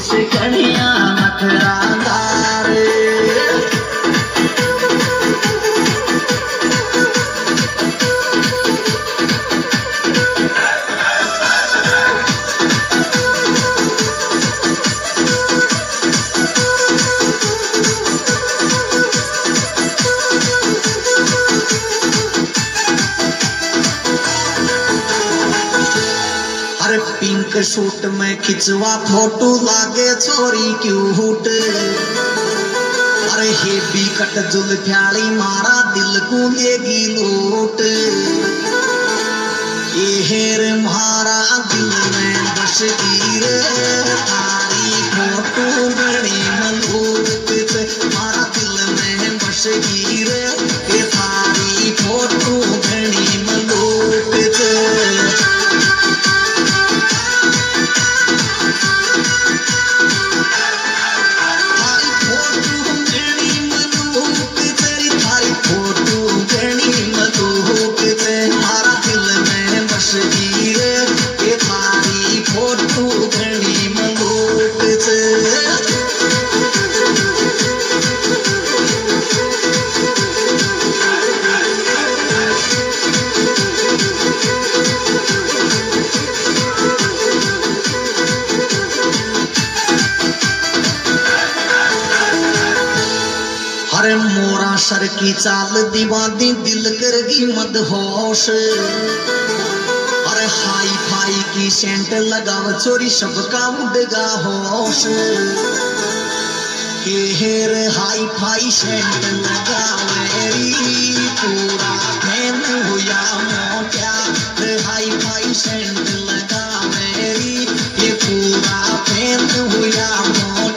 से कन्या नखरादार। अरे पिंक सूट में खिंचवा फोटो लागे छोरी क्यूट। अरे हेवी कट जुल्फ्याली मारा दिल को लेगी लूट। ये हेर मारा दिल में बस गिर थारी फोटो बड़ी मलूट। मारा दिल में बस गिर ये थारी फोटो बड़ी मलूट। अरे मोरा सर की चाल दीवानी दिल करगी मदहोश। अरे हाई फाई की सेंट लगाव चोरी सबका उड़ेगा होश। के हेर हाई फाई सेंट लगावेरी पूरा फैन हुआ मोटा। हाई फाई सेंट लगावेरी ये पूरा फैन हुआ मोटा।